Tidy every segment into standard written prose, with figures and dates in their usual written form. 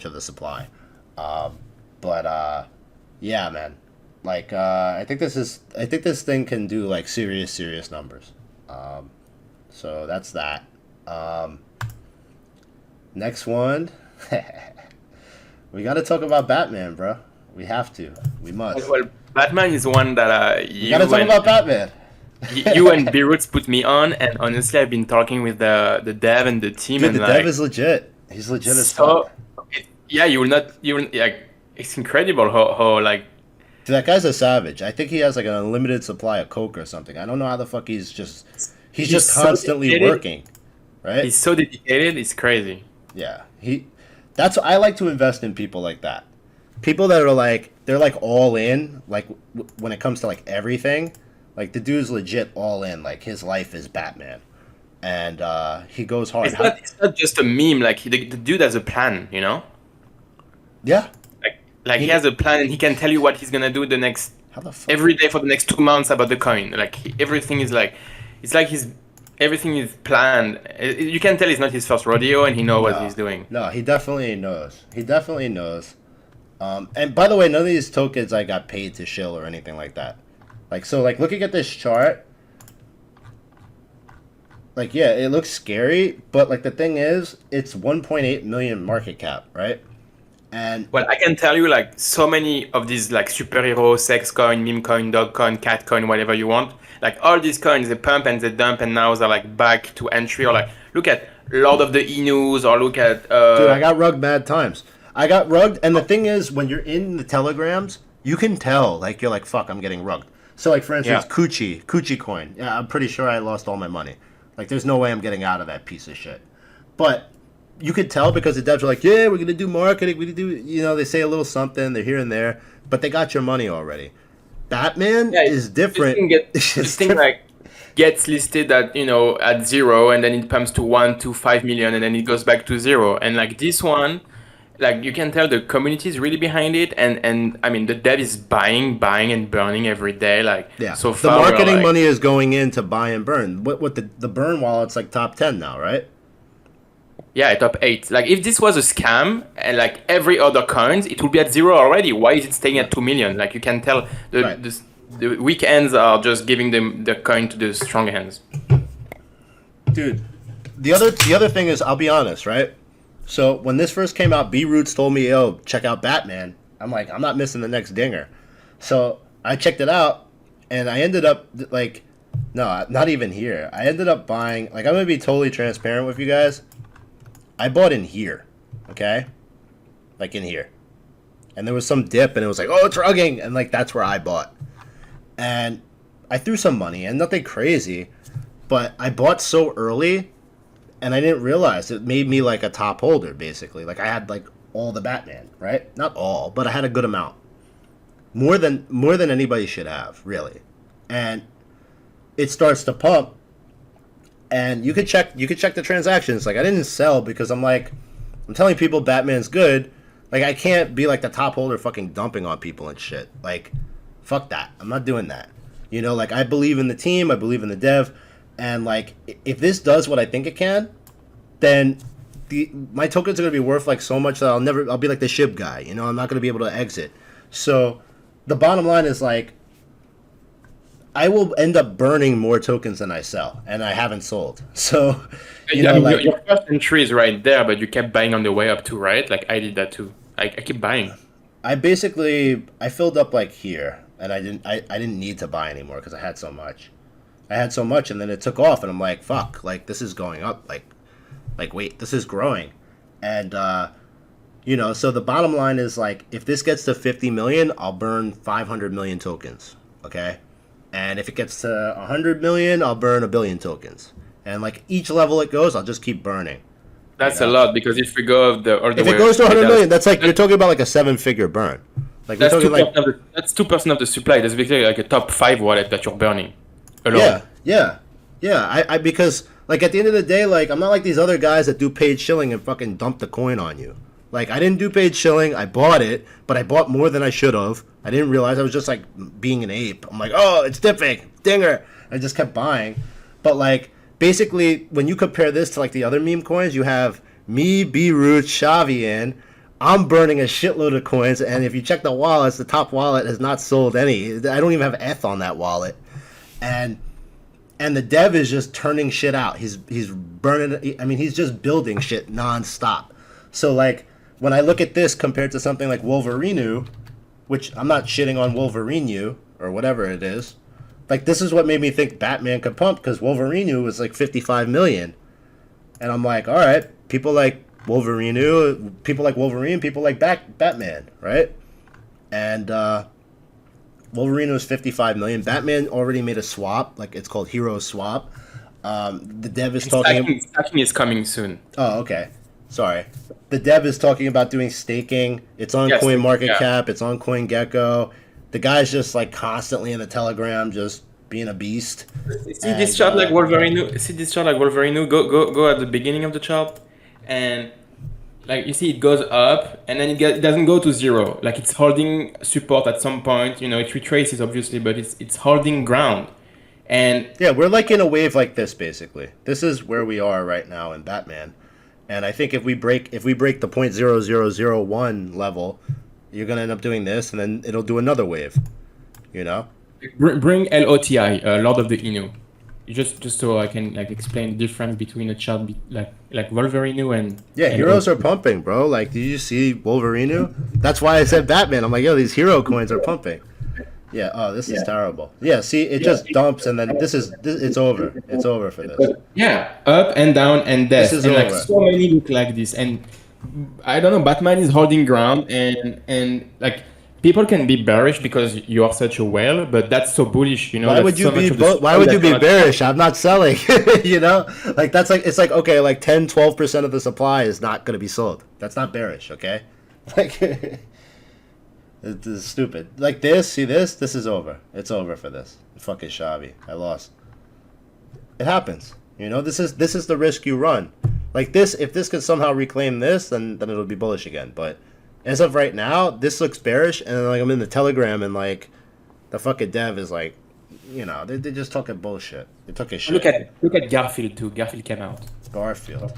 of the supply. But yeah, man. Like I think this thing can do like serious numbers. So that's that. Um, Next one, we got to talk about Batman, bro. We have to. We must. Well, Batman is one that We got to talk about Batman. you and B-Roots put me on, and honestly, I've been talking with the dev and the team, Dude, and the like, dev is legit. He's legit as so fuck. yeah, you will like, it's incredible how like Dude, that guy's a savage. I think he has like an unlimited supply of coke or something. I don't know how the fuck he's he's just so constantly dedicated. working, right? He's so dedicated. It's crazy. Yeah. That's I like to invest in people like that. People that are like they're like all in, like when it comes to like everything. Like the dude's legit all in. Like his life is Batman, and he goes hard. It's not just a meme. Like the dude has a plan, you know. Yeah. Like he He, has a plan, and he can tell you what he's gonna do the next how the fuck? every day for the next 2 months about the coin. Like everything is like, it's like everything is planned. You can tell it's not his first rodeo, and he knows what No, he's doing. no, he definitely knows. He definitely knows. And by the way, none of these tokens I got paid to shill or anything like that. Like so, like looking at this chart, like yeah, it looks scary, but like the thing is, it's 1.8 million market cap, right? And Well, I can tell you, like, so many of these like superhero, sex coin, meme coin, dog coin, cat coin, whatever you want. Like all these coins, they pump and they dump, and now they're like back to entry. Or like, look at Lord of the Inus, or look at dude, I got rugged mad times. I got rugged, and the thing is, when you're in the telegrams, you can tell, like you're like, fuck, I'm getting rugged. So like for instance, yeah. Coochie coin. Yeah, I'm pretty sure I lost all my money. Like there's no way I'm getting out of that piece of shit. But you could tell because the devs are like, yeah, we're gonna do marketing, we do, they say a little something, they're here and there, but they got your money already. Batman Yeah, is different. this It's thing different. like gets listed at at zero, and then it pumps to 1 to 5 million, and then it goes back to zero. And like this one, like you can tell the community is really behind it, and I mean the dev is buying and burning every day. Like Yeah, so the far, we're marketing like, money is going in to buy and burn. What the burn wallet's like top 10 now, right? yeah, top 8. Like if this was a scam, and like every other coins, it would be at zero already. Why is it staying Right. at 2 million? Like you can tell Right. the weak hands are just giving them the coin to the strong hands. Dude, the other thing is, I'll be honest, right? So when this first came out, B Roots told me, "Yo, check out Batman." I'm like, I'm not missing the next dinger. So I checked it out, and I ended up like, no, not even here. I ended up buying. Like, I'm gonna be totally transparent with you guys. I bought in here, okay, like in here, and there was some dip, and it was like, oh, it's rugging, and like that's where I bought, and I threw some money, and nothing crazy, but I bought so early and I didn't realize it made me like a top holder basically. Like I had like all the Batman, right? Not all, but I had a good amount. More than anybody should have, really. And it starts to pump and you could check the transactions. Like I didn't sell because I'm telling people Batman's good. Like I can't be like the top holder fucking dumping on people and shit. Like fuck that. I'm not doing that. Like I believe in the team, I believe in the dev, and like if this does what I think it can, then my tokens are gonna be worth like so much that I'll be like the SHIB guy. I'm not gonna be able to exit. So the bottom line is like I will end up burning more tokens than I sell, and I haven't sold. So I mean, like your first entry is right there, but you kept buying on the way up too, right? Like I did that too. I keep buying. I filled up like here, and I didn't need to buy anymore because I had so much. And then it took off, and I'm like, fuck, like this is going up, like wait, this is growing, and so the bottom line is like, if this gets to 50 million, I'll burn 500 million tokens, okay, and if it gets to 100 million, I'll burn a billion tokens, and like each level it goes, I'll just keep burning, you That's a know. lot because if we go the all the If it way goes to straight 100 down, million, that's like you're talking about like a seven-figure burn, like we're that's talking like 2% of the supply. That's basically like a top 5 wallet that you're burning alone. yeah, yeah, yeah. I because like at the end of the day, like I'm not like these other guys that do paid shilling and fucking dump the coin on you. Like I didn't do paid shilling. I bought it, but I bought more than I should have. I didn't realize I was just like being an ape. I'm like, oh, it's dipping, dinger. I just kept buying, but like basically when you compare this to like the other meme coins, you have me, B Root, Xavian, I'm burning a shitload of coins, and if you check the wallets, the top wallet has not sold any. I don't even have ETH on that wallet, and the dev is just turning shit out. He's burning. I mean, he's just building shit nonstop. So like when I look at this compared to something like Wolverinu, which I'm not shitting on Wolverinu or whatever it is, like this is what made me think Batman could pump, because Wolverinu was like 55 million, and I'm like, all right, people like Wolverinu, people like Wolverine, people like Batman, right? And Wolverine was 55 million. Batman already made a swap, like it's called Hero Swap. The dev is talking. Stacking is coming soon. Oh, okay. Sorry. The dev is talking about doing staking. It's on CoinMarketCap. It's on CoinGecko. The guy's just like constantly in the Telegram, just being a beast. See this chart like Wolverine. See this chart like Wolverine. Go at the beginning of the chart, and like you see it goes up, and then it doesn't go to zero. Like it's holding support at some point. You know, it retraces obviously, but it's holding ground. And yeah, we're like in a wave like this basically. This is where we are right now in Batman. And I think if we break the 0.0001 level, you're gonna end up doing this, and then it'll do another wave. You know. Bring LOTI, Lord of the Inu. Just so I can like explain the difference between a chart like Wolverine and heroes are pumping, bro. Like, did you see Wolverine? That's why I said Batman. I'm like, yo, these hero coins are pumping. Yeah. Oh, this is terrible. Yeah. See, it just dumps, and then it's over. It's over for this. Yeah, up and down and death. This is and over. Like so many look like this, and I don't know. Batman is holding ground, and like. People can be bearish because you are such a whale, but that's so bullish, you know. Why would you be bearish? I'm not selling. You know, like it's like okay, like 10-12% of the supply is not going to be sold. That's not bearish, okay? Like it's stupid. Like this, see this is over. It's over for this. Fucking Shabby. I lost. It happens. You know, this is the risk you run. Like this, if this could somehow reclaim this, then it'll be bullish again, but as of right now, this looks bearish, and like I'm in the Telegram, and like the fucking dev is like, you know, they're just talking bullshit. They took a shit. Look at Garfield too. Garfield came out. Garfield.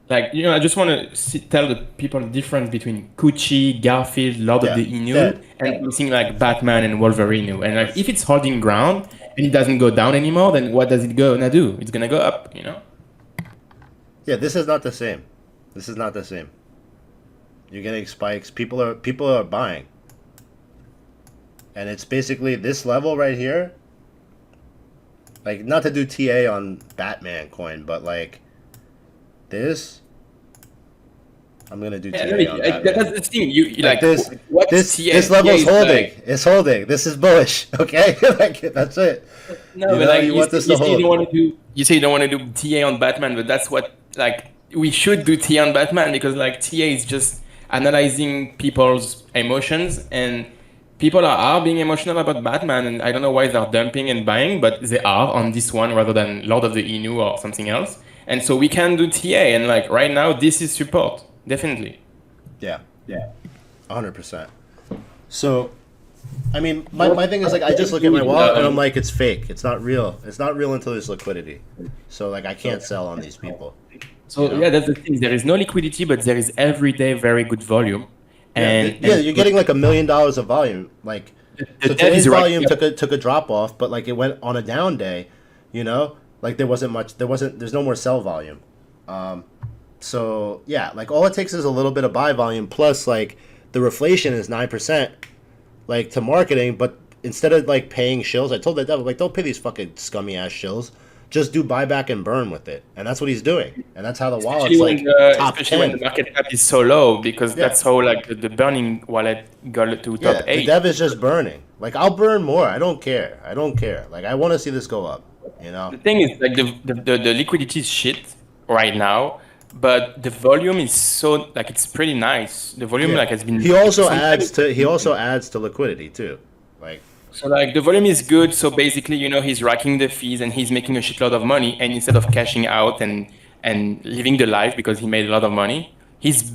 Like, you know, I just want to tell the people the difference between Gucci, Garfield, Lord of the Inu, and something like Batman and Wolverine. And like, if it's holding ground and it doesn't go down anymore, then what does it gonna do? It's gonna go up, you know. Yeah, this is not the same. This is not the same. You're getting spikes. People are buying. And it's basically this level right here. Like, not to do TA on Batman coin, but like this. I'm gonna do TA on Batman. That's the thing. You like this level's holding. Like, it's holding. This is bullish. Okay, like that's it. No, but like you say you don't want to do TA on Batman, but that's what like. We should do TA on Batman, because like TA is just analyzing people's emotions, and people are being emotional about Batman, and I don't know why they're dumping and buying, but they are on this one rather than Lord of the Inu or something else. And so we can do TA, and like right now this is support, definitely. Yeah, 100%. So, I mean, my thing is like I just look at my wallet and I'm like, it's fake. It's not real. It's not real until there's liquidity. So like I can't sell on these people. So yeah, that's the thing. There is no liquidity, but there is everyday very good volume. And you're getting like $1 million of volume. Like so today's volume took a drop off, but like it went on a down day. You know, like there's no more sell volume. So yeah, like all it takes is a little bit of buy volume, plus like the reflation is 9%, like to marketing. But instead of like paying shills, I told the devil like don't pay these fucking scummy ass shills. Just do buyback and burn with it, and that's what he's doing, and that's how the wallet's like top 10. Especially when the market cap is so low, because that's how like the burning wallet got to top 8. The dev is just burning. Like I'll burn more. I don't care. Like I want to see this go up. You know. The thing is like the liquidity is shit right now, but the volume is so like it's pretty nice. The volume like has been. He also adds to liquidity too, like. So like the volume is good, so basically, you know, he's racking the fees and he's making a shitload of money, and instead of cashing out and living the life because he made a lot of money, he's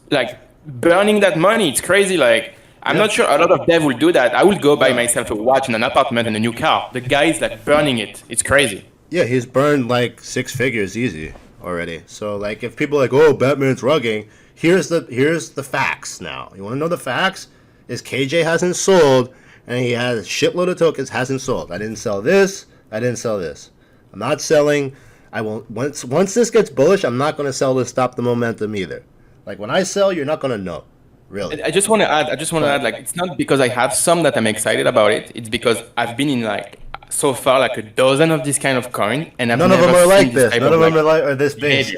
like burning that money. It's crazy. Like I'm not sure a lot of dev will do that. I will go buy myself a watch and an apartment and a new car. The guy is like burning it. It's crazy. Yeah, he's burned like 6 figures easy already. So like if people are like, oh, Batman's rugging, here's the facts now. You want to know the facts? Is KJ hasn't sold, and he has a shitload of tokens, hasn't sold. I didn't sell this. I didn't sell this. I'm not selling. I won't. Once this gets bullish, I'm not going to sell to stop the momentum either. Like when I sell, you're not going to know. Really. I just want to add, like, it's not because I have some that I'm excited about it. It's because I've been in like so far like a dozen of this kind of coin, and I've None of never them are like seen this. type None of like, them are this big.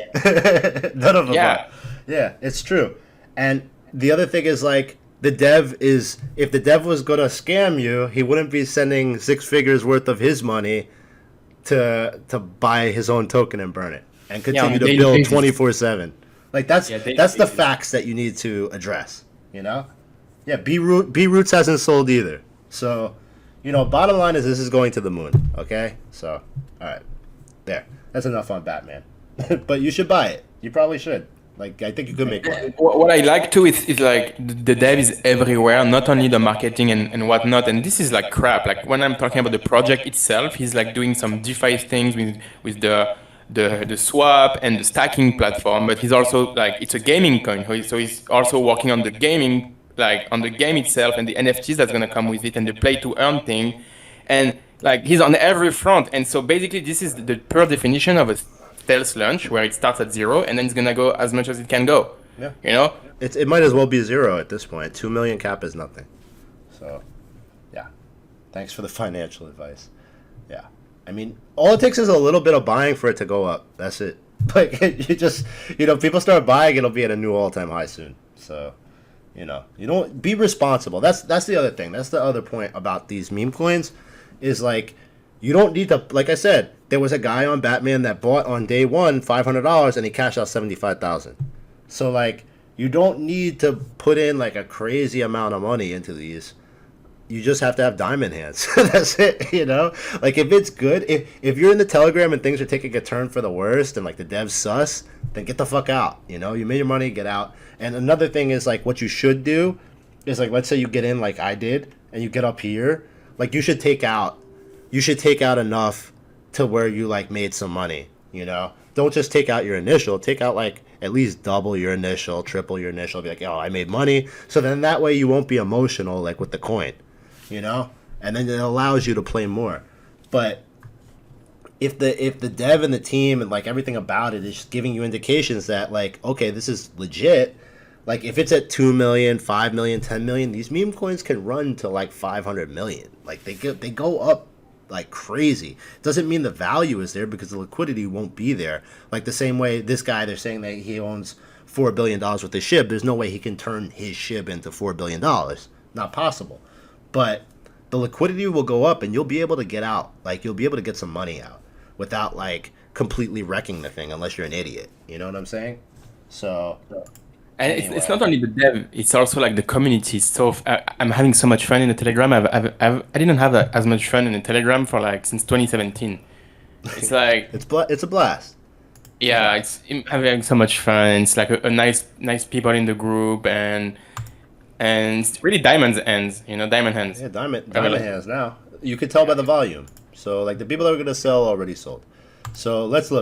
None of them Yeah. are. Yeah, it's true. And the other thing is like the dev is, if the dev was going to scam you, he wouldn't be sending 6 figures worth of his money to buy his own token and burn it and continue on to daily build basis. 24/7. Like that's daily that's the basis. facts that you need to address, you know? Yeah, B Roots hasn't sold either. So, you know, bottom line is this is going to the moon, okay? So, all right. There. That's enough on Batman. But you should buy it. You probably should. Like, I think you could make money. What I like too is like the dev is everywhere, not only the marketing and whatnot. And this is like crap. Like when I'm talking about the project itself, he's like doing some DeFi things with the swap and the stacking platform. But he's also like, it's a gaming coin, so he's also working on the gaming, like on the game itself and the NFTs that's gonna come with it and the play to earn thing. And like he's on every front. And so basically, this is the pure definition of a stealth launch where it starts at 0 and then it's gonna go as much as it can go. Yeah. You know? It might as well be 0 at this point. 2 million cap is nothing. So, yeah. Thanks for the financial advice. Yeah. I mean, all it takes is a little bit of buying for it to go up. That's it. Like, you just, you know, people start buying, it'll be at a new all-time high soon. So, you know, you don't be responsible. That's the other thing. That's the other point about these meme coins is like, you don't need to, like I said, there was a guy on Batman that bought on day one $500 and he cashed out 75,000. So like, you don't need to put in like a crazy amount of money into these. You just have to have diamond hands. That's it, you know? Like if it's good, if you're in the Telegram and things are taking a turn for the worst and like the devs sus, then get the fuck out. You know, you made your money, get out. And another thing is like what you should do is like, let's say you get in like I did and you get up here, like you should take out enough to where you like made some money, you know? Don't just take out your initial, take out like at least double your initial, triple your initial, be like, oh, I made money. So then that way you won't be emotional like with the coin, you know? And then it allows you to play more. But if the dev and the team and like everything about it is giving you indications that like, okay, this is legit, like if it's at 2 million, 5 million, 10 million, these meme coins can run to like 500 million. Like they go up like crazy. Doesn't mean the value is there because the liquidity won't be there. Like the same way this guy, they're saying that he owns $4 billion worth of SHIB. There's no way he can turn his SHIB into $4 billion. Not possible. But the liquidity will go up and you'll be able to get out. Like you'll be able to get some money out without like completely wrecking the thing unless you're an idiot. You know what I'm saying? So... And Anyway. it's not only the dev; it's also like the community. So I'm having so much fun in the Telegram. I didn't have as much fun in the Telegram for like since 2017. It's like it's a blast. yeah, I'm having so much fun. It's like a nice people in the group and it's really diamond hands. You know, diamond hands. Yeah, diamond hands now. You could tell by the volume. So like the people that are gonna sell already sold. So let's look.